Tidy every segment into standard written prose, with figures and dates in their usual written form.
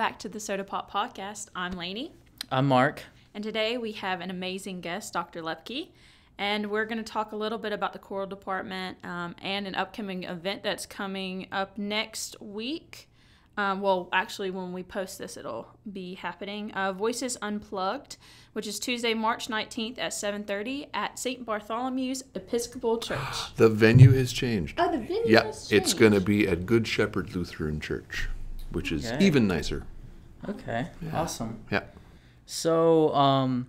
back to the SOTA Pop podcast. I'm Laney. I'm Mark. And today we have an amazing guest, Dr. Loeppky. And we're going to talk a little bit about the choral department and an upcoming event that's coming up next week. Actually, when we post this, it'll be happening. Voices Unplugged, which is Tuesday, March 19th at 7:30 at St. Bartholomew's Episcopal Church. The venue has changed. Oh, the venue has changed. It's going to be at Good Shepherd Lutheran Church, which is even nicer. Okay, awesome. Yeah. So,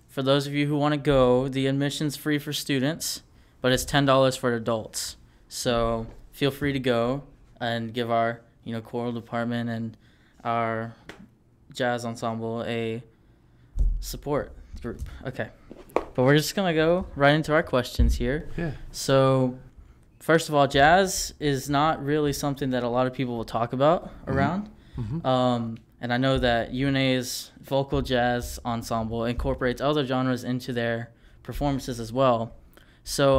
for those of you who want to go, the admission's free for students, but it's $10 for adults. So feel free to go and give our choral department and our jazz ensemble a support group. Okay. But we're just going to go right into our questions here. Yeah. So, first of all, jazz is not really something that a lot of people will talk about around. Mm-hmm. And I know that UNA's vocal jazz ensemble incorporates other genres into their performances as well. So,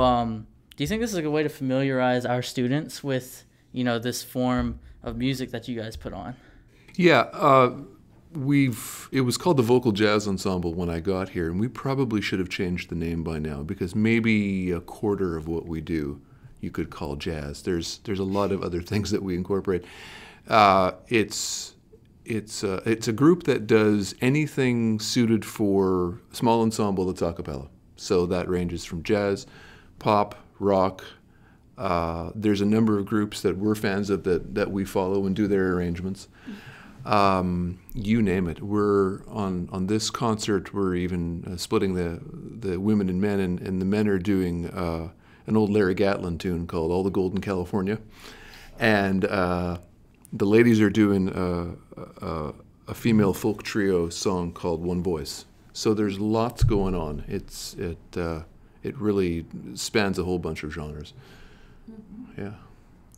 do you think this is a good way to familiarize our students with, this form of music that you guys put on? Yeah, it was called the Vocal Jazz Ensemble when I got here, and we probably should have changed the name by now because maybe a quarter of what we do you could call jazz. There's a lot of other things that we incorporate. It's a group that does anything suited for small ensemble that's a cappella. So that ranges from jazz, pop, rock. There's a number of groups that we're fans of that we follow and do their arrangements. You name it. We're on this concert. We're even splitting the women and men, and the men are doing an old Larry Gatlin tune called "All the Gold in California," and the ladies are doing a female folk trio song called "One Voice." So there's lots going on. It really spans a whole bunch of genres. Mm-hmm. Yeah.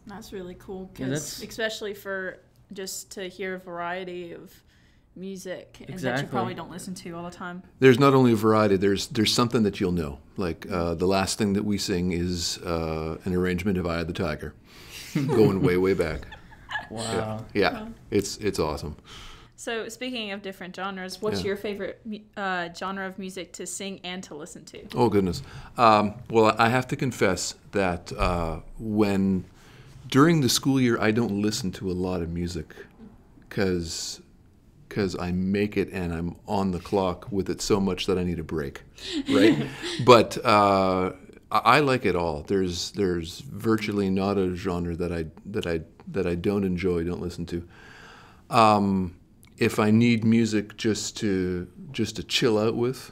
That's really cool, because especially for just to hear a variety of music and that you probably don't listen to all the time. There's not only a variety, there's something that you'll know. Like the last thing that we sing is an arrangement of Eye of the Tiger, going way, way back. Wow. Yeah. It's awesome. So speaking of different genres, what's your favorite genre of music to sing and to listen to? Oh, goodness. Well, I have to confess that during the school year, I don't listen to a lot of music because I make it and I'm on the clock with it so much that I need a break, right? But I like it all. There's virtually not a genre that I don't enjoy, don't listen to. If I need music just to chill out with,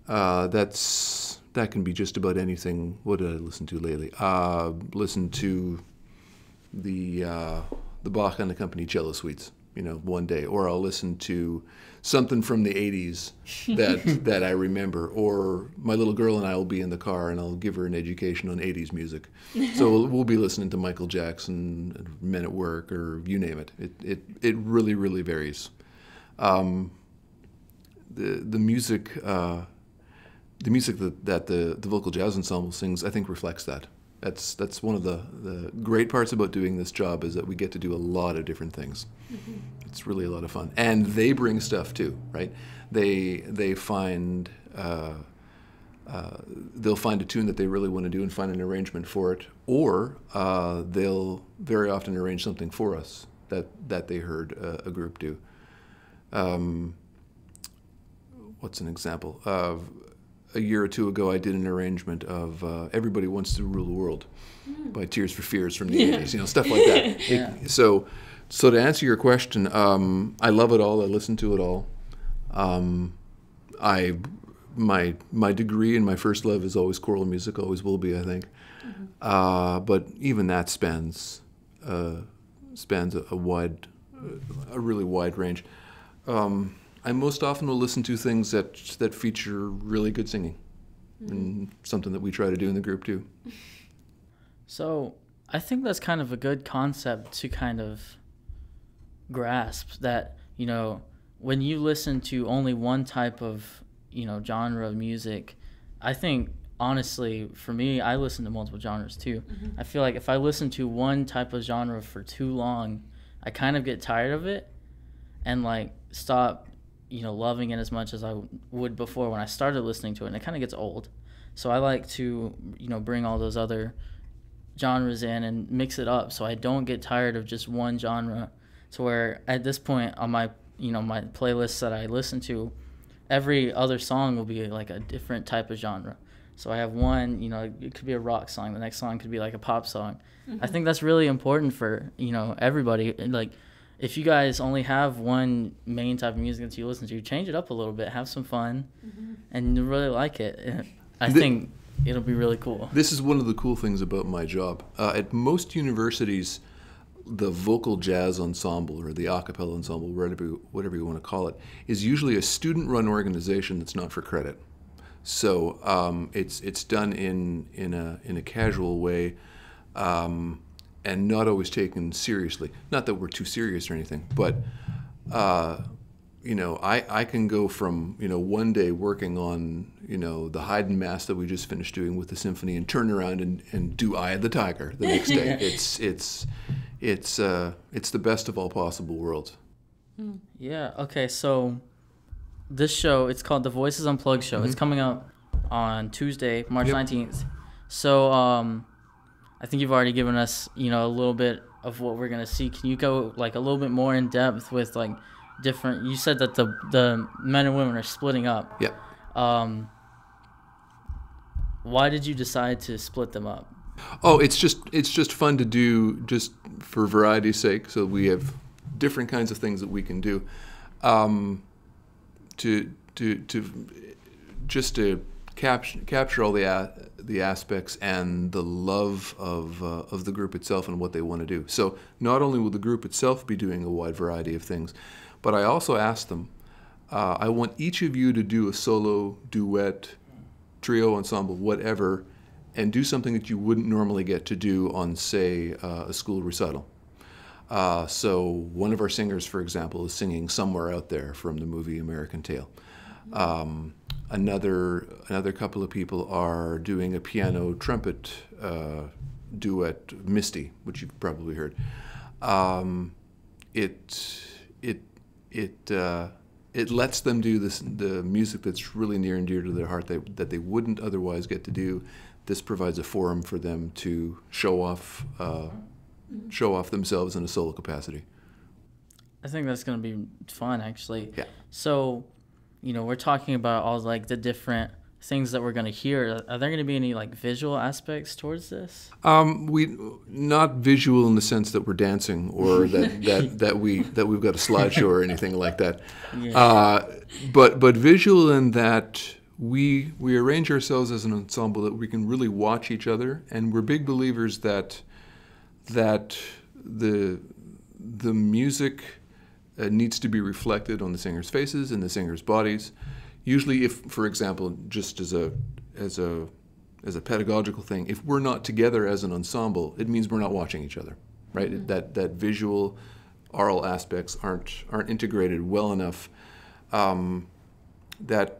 that can be just about anything. What did I listen to lately? Listen to the Bach and the Company cello suites, one day, or I'll listen to something from the 80s that I remember, or my little girl and I will be in the car and I'll give her an education on 80s music. So we'll be listening to Michael Jackson, Men at Work, or you name it. It really, really varies. The music that the vocal jazz ensemble sings, I think, reflects that. That's one of the great parts about doing this job, is that we get to do a lot of different things. Mm-hmm. It's really a lot of fun, and they bring stuff too, right? They find they'll find a tune that they really want to do and find an arrangement for it, or they'll very often arrange something for us that they heard a group do. What's an example of? A year or two ago, I did an arrangement of "Everybody Wants to Rule the World" by Tears for Fears from the 80s, stuff like that. So to answer your question, I love it all. I listen to it all. My degree and my first love is always choral music, always will be, I think. Mm-hmm. But even that spans a really wide range. I most often will listen to things that feature really good singing, and something that we try to do in the group too. So I think that's kind of a good concept to kind of grasp, that, when you listen to only one type of, genre of music, I think, honestly, for me, I listen to multiple genres too. Mm-hmm. I feel like if I listen to one type of genre for too long, I kind of get tired of it. and like stop, loving it as much as I would before when I started listening to it, and it kind of gets old. So I like to, bring all those other genres in and mix it up so I don't get tired of just one genre, to where at this point on my, my playlists that I listen to, every other song will be like a different type of genre. So I have one, it could be a rock song, the next song could be like a pop song. I think that's really important for, everybody. Like, if you guys only have one main type of music that you listen to, change it up a little bit, have some fun, and you really like it. I think it'll be really cool. This is one of the cool things about my job. At most universities, the vocal jazz ensemble or the a cappella ensemble, whatever you want to call it, is usually a student-run organization that's not for credit. So it's done in a casual way, and not always taken seriously. Not that we're too serious or anything, but I can go from one day working on the Haydn Mass that we just finished doing with the symphony, and turn around and do Eye of the Tiger the next day. It's the best of all possible worlds. Yeah. Okay. So this show, it's called the Voices Unplugged show. It's coming up on Tuesday, March 19th. So I think you've already given us a little bit of what we're gonna see. Can you go like a little bit more in depth with like different? You said that the men and women are splitting up. Yeah. Why did you decide to split them up? Oh, it's just fun to do, just for variety's sake. So we have different kinds of things that we can do, to capture all the aspects and the love of the group itself and what they want to do. So not only will the group itself be doing a wide variety of things, but I also asked them, I want each of you to do a solo, duet, trio, ensemble, whatever, and do something that you wouldn't normally get to do on, say, a school recital. So one of our singers, for example, is singing Somewhere Out There from the movie American Tail. Another couple of people are doing a piano trumpet duet, Misty, which you've probably heard. It lets them do the music that's really near and dear to their heart that they wouldn't otherwise get to do. This provides a forum for them to show off themselves in a solo capacity. I think that's going to be fun, actually. Yeah. So, we're talking about all like the different things that we're going to hear. Are there going to be any like visual aspects towards this? We not visual in the sense that we're dancing or that we've got a slideshow or anything like that. Yeah. But visual in that we arrange ourselves as an ensemble that we can really watch each other, and we're big believers that the music needs to be reflected on the singers' faces and the singers' bodies. Usually, if, for example, just as a pedagogical thing, if we're not together as an ensemble, it means we're not watching each other, right? Mm-hmm. That visual, oral aspects aren't integrated well enough. That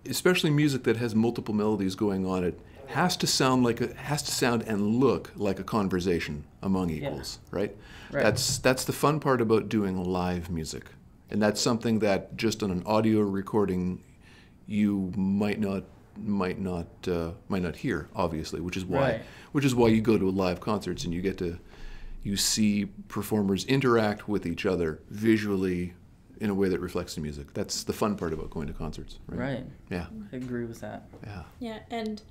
especially music that has multiple melodies going on, it has to sound and look like a conversation among equals, right? That's the fun part about doing live music, and that's something that just on an audio recording you might not hear, obviously, which is why you go to live concerts and you see performers interact with each other visually in a way that reflects the music. That's the fun part about going to concerts, right? Right. Yeah. I agree with that. Yeah. Yeah, and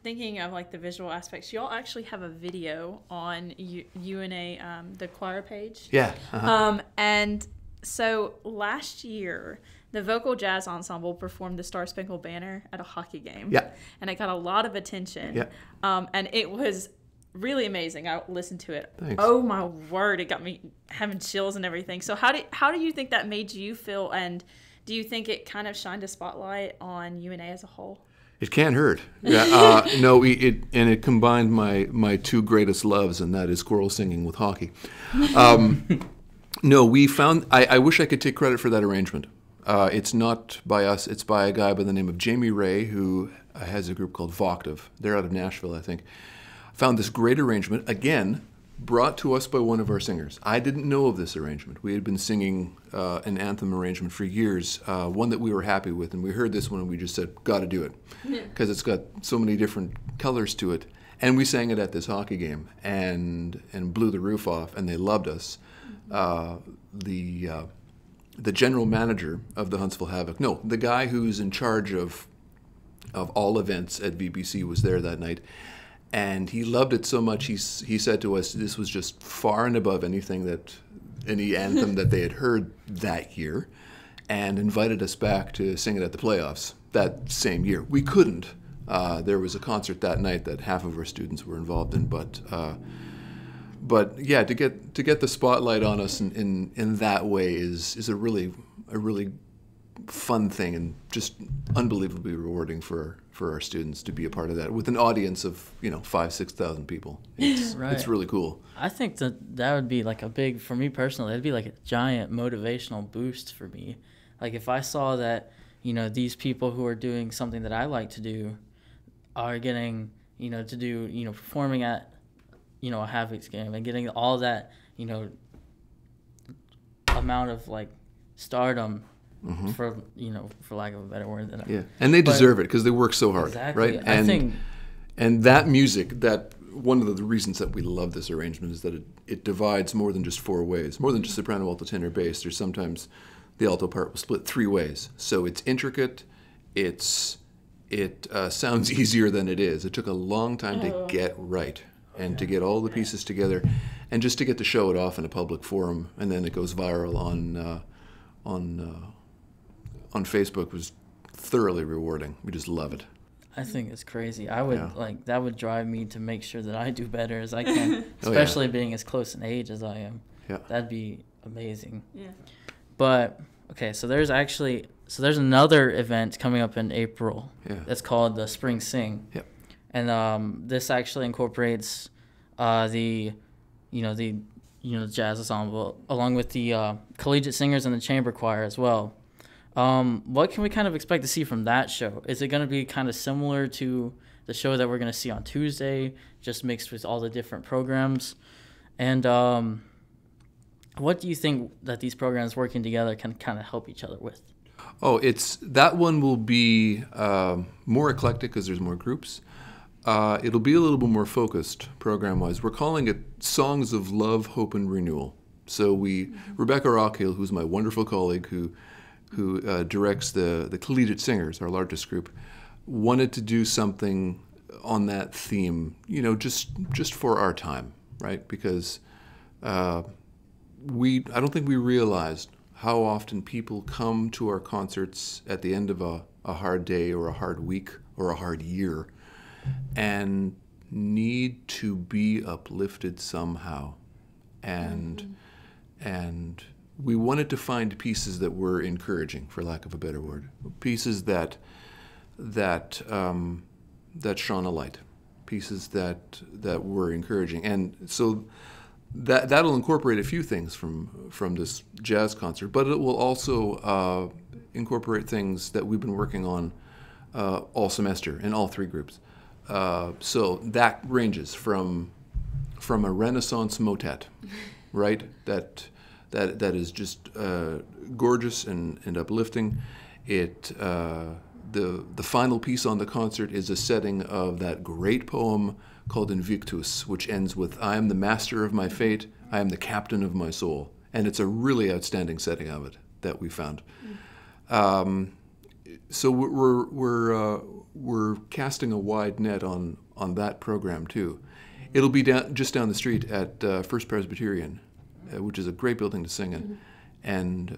thinking of like the visual aspects, y'all actually have a video on UNA, the choir page. Yeah. Uh-huh. And so last year, the Vocal Jazz Ensemble performed the Star Spangled Banner at a hockey game. Yeah. And it got a lot of attention. Yeah. And it was really amazing. I listened to it. Thanks. Oh my word, it got me having chills and everything. So how do you think that made you feel, and do you think it kind of shined a spotlight on UNA as a whole? It can't hurt. Yeah, no, it combined my two greatest loves, and that is choral singing with hockey. No, we found. I wish I could take credit for that arrangement. It's not by us. It's by a guy by the name of Jamie Ray, who has a group called Voctave. They're out of Nashville, I think. Found this great arrangement, again, brought to us by one of our singers. I didn't know of this arrangement. We had been singing an anthem arrangement for years, one that we were happy with, and we heard this one and we just said, got to do it, because it's got so many different colors to it. And we sang it at this hockey game and blew the roof off, and they loved us. The general manager of the Huntsville Havoc, no, the guy who's in charge of all events at VBC was there that night. And he loved it so much, he said to us this was just far and above any anthem that they had heard that year, and invited us back to sing it at the playoffs that same year. We couldn't. There was a concert that night that half of our students were involved in, but yeah, to get the spotlight on us in that way is a really fun thing, and just unbelievably rewarding for our students to be a part of that with an audience of 5,000-6,000 people. It's, right. It's really cool. I think that would be like for me personally, that'd be like a giant motivational boost for me. Like if I saw that these people who are doing something that I like to do are getting to do performing at a Havoc's game and getting all that amount of like stardom. Mm-hmm. For lack of a better word. And they deserve it because they work so hard, exactly. right? And that music, that one of the reasons that we love this arrangement is that it divides more than just four ways, more than just soprano, alto, tenor, bass. There's sometimes the alto part will split three ways, so it's intricate. It sounds easier than it is. It took a long time to get right and to get all the pieces together, and just to get to show it off in a public forum, and then it goes viral on Facebook was thoroughly rewarding. We just love it. I think it's crazy. I would that would drive me to make sure that I do better as I can, especially being as close in age as I am. Yeah. That'd be amazing. Yeah. But okay, so there's another event coming up in April. Yeah. That's called the Spring Sing. Yep. And this actually incorporates the jazz ensemble along with the collegiate singers and the chamber choir as well. What can we kind of expect to see from that show? Is it going to be kind of similar to the show that we're going to see on Tuesday, just mixed with all the different programs? And what do you think that these programs working together can kind of help each other with? Oh, that one will be more eclectic because there's more groups. It'll be a little bit more focused program-wise. We're calling it Songs of Love, Hope, and Renewal. So Rebecca Rockhill, who's my wonderful colleague who directs the collegiate singers, our largest group, wanted to do something on that theme, just for our time, right? Because I don't think we realized how often people come to our concerts at the end of a hard day or a hard week or a hard year and need to be uplifted somehow. And we wanted to find pieces that were encouraging, for lack of a better word, pieces that shone a light, pieces that were encouraging, and so that'll incorporate a few things from this jazz concert, but it will also incorporate things that we've been working on all semester in all three groups. So that ranges from a Renaissance motet, right? That is just gorgeous and uplifting. The final piece on the concert is a setting of that great poem called Invictus, which ends with, I am the master of my fate, I am the captain of my soul. And it's a really outstanding setting of it that we found. So we're casting a wide net on that program too. It'll be just down the street at First Presbyterian, which is a great building to sing in, and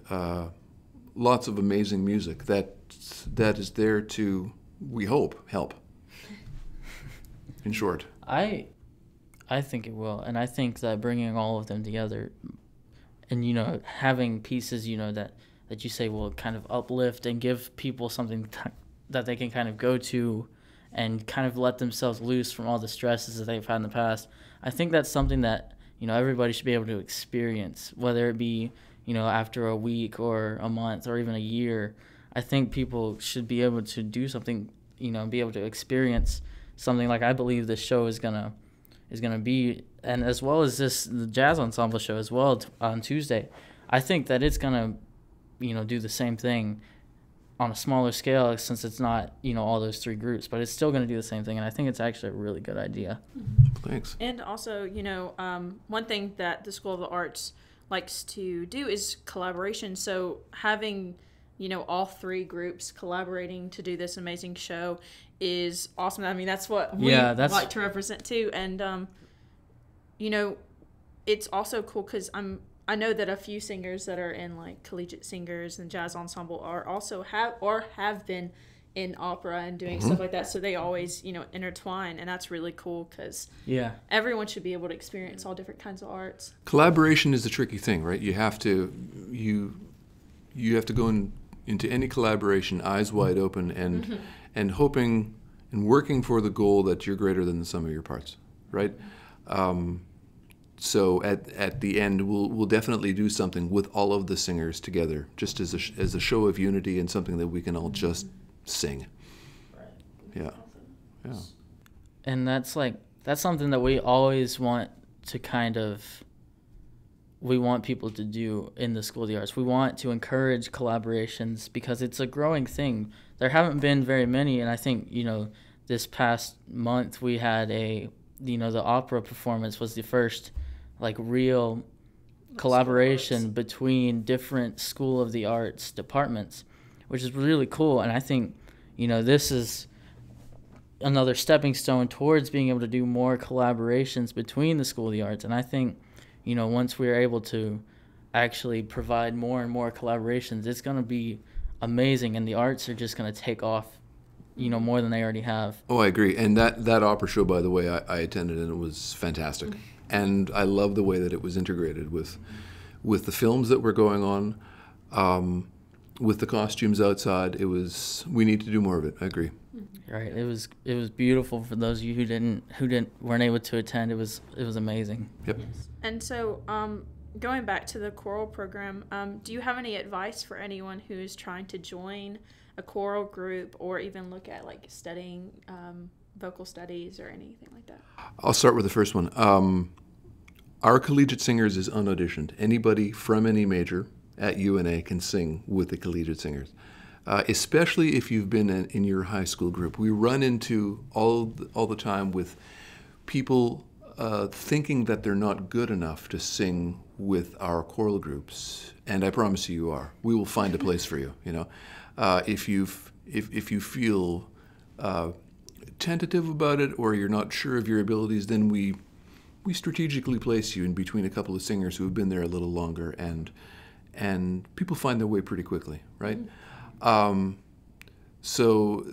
lots of amazing music that is there to, we hope, help. In short, I think it will, and I think that bringing all of them together, and having pieces that you say will kind of uplift and give people something that they can kind of go to, and kind of let themselves loose from all the stresses that they've had in the past. I think that's something that everybody should be able to experience, whether it be after a week or a month or even a year. I think people should be able to do something, be able to experience something like I believe this show is gonna is going to be, and as well as the jazz ensemble show as well on Tuesday, I think that it's going to, do the same thing on a smaller scale, since it's not, all those three groups, but it's still going to do the same thing. And I think it's actually a really good idea. Thanks. And also, one thing that the School of the Arts likes to do is collaboration. So having, all three groups collaborating to do this amazing show is awesome. I mean, that's what we like to represent too. And, it's also cool because I know that a few singers that are in like collegiate singers and jazz ensemble are also have been in opera and doing stuff like that. So they always, intertwine, and that's really cool because everyone should be able to experience all different kinds of arts. Collaboration is the tricky thing, right? You have to go into any collaboration eyes wide open and hoping and working for the goal that you're greater than the sum of your parts, right? So at the end, we'll definitely do something with all of the singers together, just as a show of unity and something that we can all just sing. Right. Yeah. And that's something that we always want to we want people to do in the School of the Arts. We want to encourage collaborations because it's a growing thing. There haven't been very many, and I think, this past month we had the opera performance was the first real collaboration between different School of the Arts departments, which is really cool. And I think, this is another stepping stone towards being able to do more collaborations between the School of the Arts. And I think, once we're able to actually provide more and more collaborations, it's going to be amazing, and the arts are just going to take off, more than they already have. Oh, I agree. And that opera show, by the way, I attended, and it was fantastic. And I love the way that it was integrated with the films that were going on, with the costumes outside. We need to do more of it. I agree. Right. It was beautiful for those of you who weren't able to attend. It was amazing. Yep. Yes. And so, going back to the choral program, do you have any advice for anyone who is trying to join a choral group or even look at studying vocal studies or anything like that? I'll start with the first one. Our collegiate singers is unauditioned. Anybody from any major at UNA can sing with the collegiate singers, especially if you've been in your high school group. We run into all the time with people thinking that they're not good enough to sing with our choral groups, and I promise you are. We will find a place for you. If you feel tentative about it or you're not sure of your abilities, then we strategically place you in between a couple of singers who have been there a little longer, and people find their way pretty quickly, right? So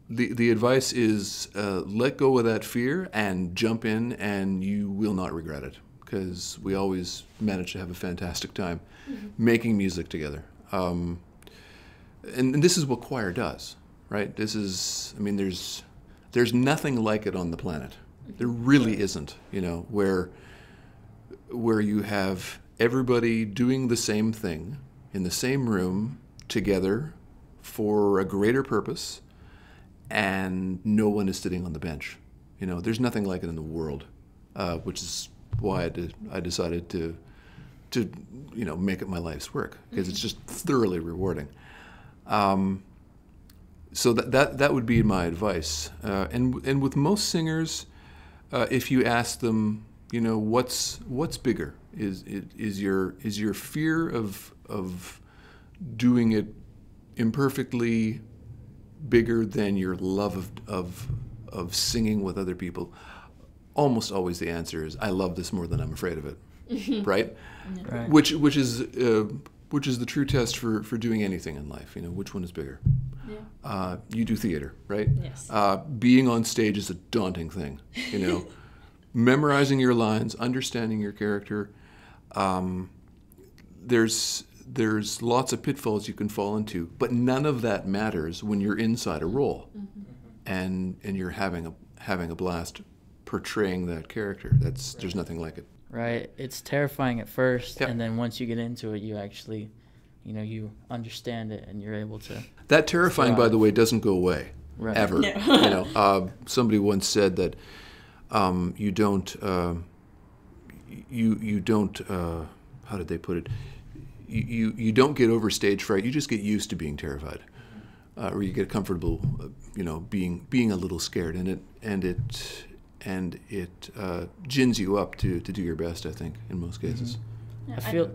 the advice is let go of that fear and jump in, and you will not regret it, because we always manage to have a fantastic time making music together. And this is what choir does, right? There's nothing like it on the planet. There really isn't, where you have everybody doing the same thing in the same room together for a greater purpose, and no one is sitting on the bench. There's nothing like it in the world, which is why I decided to make it my life's work, because it's just thoroughly rewarding. So that would be my advice. And with most singers, if you ask them, what's bigger? Is your fear of doing it imperfectly bigger than your love of singing with other people? Almost always the answer is, I love this more than I'm afraid of it, right? Right. Which is the true test for doing anything in life. Which one is bigger? Yeah. You do theater, right? Yes. Being on stage is a daunting thing. Memorizing your lines, understanding your character. There's lots of pitfalls you can fall into, but none of that matters when you're inside a role, and you're having a blast portraying that character. There's nothing like it. Right. It's terrifying at first, and then once you get into it, you actually, you understand it, and you're able to. That terrifying, by the way, doesn't go away ever. No. Somebody once said that You don't. You don't. How did they put it? You don't get over stage fright. You just get used to being terrified, or you get comfortable, being a little scared, and it gins you up to do your best. I think in most cases. Yeah, I feel.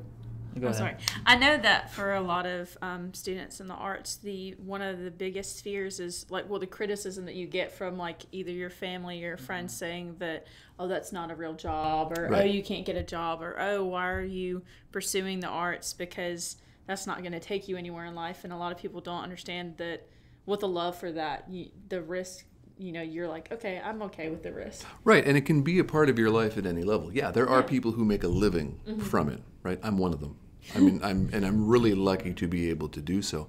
Go ahead. Sorry. I know that for a lot of students in the arts, one of the biggest fears is the criticism that you get from either your family or friends saying that, oh, that's not a real job, or Right. oh, you can't get a job, or oh, why are you pursuing the arts, because that's not going to take you anywhere in life. And a lot of people don't understand that with a love for that, the risk. You're like, okay, I'm okay with the risk. Right, and it can be a part of your life at any level. Yeah, there are people who make a living from it. Right, I'm one of them. I mean, I'm really lucky to be able to do so.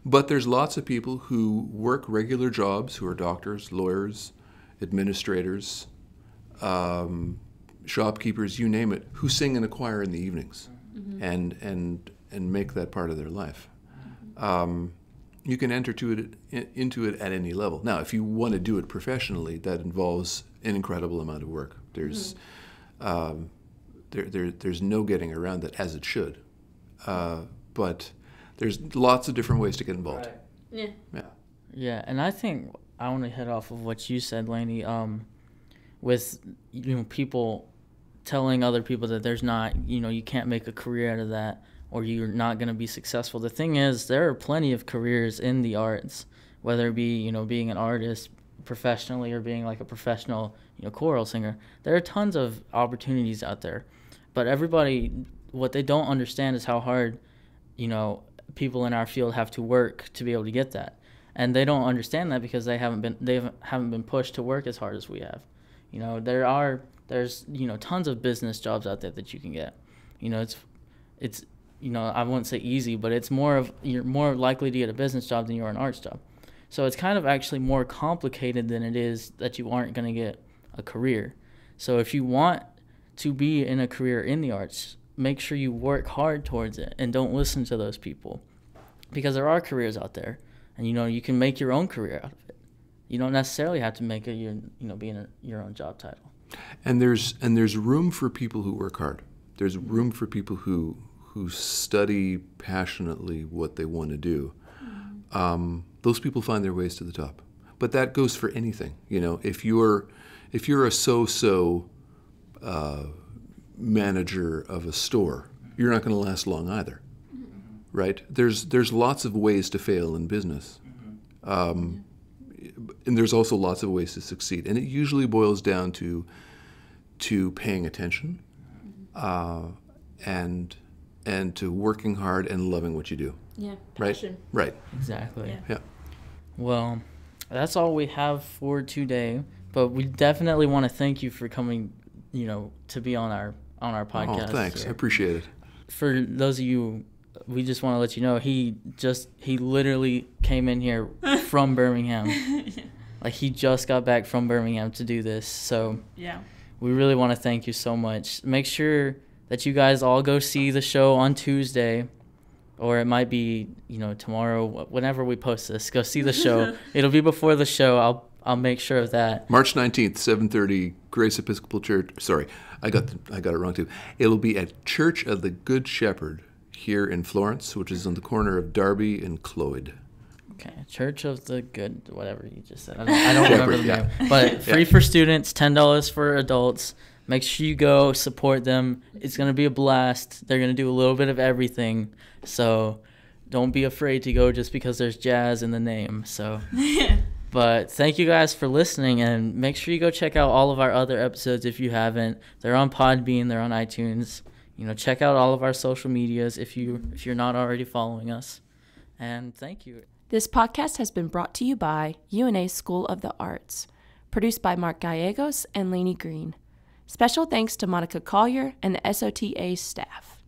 But there's lots of people who work regular jobs, who are doctors, lawyers, administrators, shopkeepers, you name it, who sing in a choir in the evenings and make that part of their life. You can enter into it at any level. Now, if you want to do it professionally, that involves an incredible amount of work. There's there's no getting around that, as it should. But there's lots of different ways to get involved. Right. Yeah. Yeah, and I think I want to hit off of what you said, Laney, with people telling other people that there's not, you can't make a career out of that, or you're not going to be successful. The thing is, there are plenty of careers in the arts, whether it be, being an artist professionally or being like a professional, choral singer. There are tons of opportunities out there, but everybody, what they don't understand is how hard, people in our field have to work to be able to get that. And they don't understand that because they haven't been pushed to work as hard as we have. There's tons of business jobs out there that you can get. It's I wouldn't say easy, but it's you're more likely to get a business job than you are an arts job. So it's kind of actually more complicated than it is that you aren't going to get a career. So if you want to be in a career in the arts, make sure you work hard towards it and don't listen to those people, because there are careers out there, and you can make your own career out of it. You don't necessarily have to make it your own job title. And there's room for people who work hard. There's room for people who study passionately what they want to do. Those people find their ways to the top. But that goes for anything. If you're a so-so manager of a store, you're not going to last long either, right? There's lots of ways to fail in business, and there's also lots of ways to succeed. And it usually boils down to paying attention, and to working hard and loving what you do. Yeah, passion. Right. Exactly. Yeah. Well, that's all we have for today. But we definitely want to thank you for coming, to be on our podcast. Oh, thanks. Here. I appreciate it. For those of you, we just want to let you know he literally came in here from Birmingham. He just got back from Birmingham to do this. So yeah, we really want to thank you so much. Make sure that you guys all go see the show on Tuesday, or it might be, tomorrow, whenever we post this. Go see the show. It'll be before the show. I'll make sure of that. March 19th, 7:30, Grace Episcopal Church. Sorry, I got it wrong too. It'll be at Church of the Good Shepherd here in Florence, which is on the corner of Darby and Cloyd. Okay, Church of the Good, whatever you just said. I don't remember the name. Yeah. But free for students, $10 for adults. Make sure you go support them. It's going to be a blast. They're going to do a little bit of everything. So don't be afraid to go just because there's jazz in the name. So, but thank you guys for listening, and make sure you go check out all of our other episodes if you haven't. They're on Podbean. They're on iTunes. Check out all of our social medias if you're not already following us. And thank you. This podcast has been brought to you by UNA School of the Arts, produced by Mark Gallegos and Laney Green. Special thanks to Monica Collier and the SOTA staff.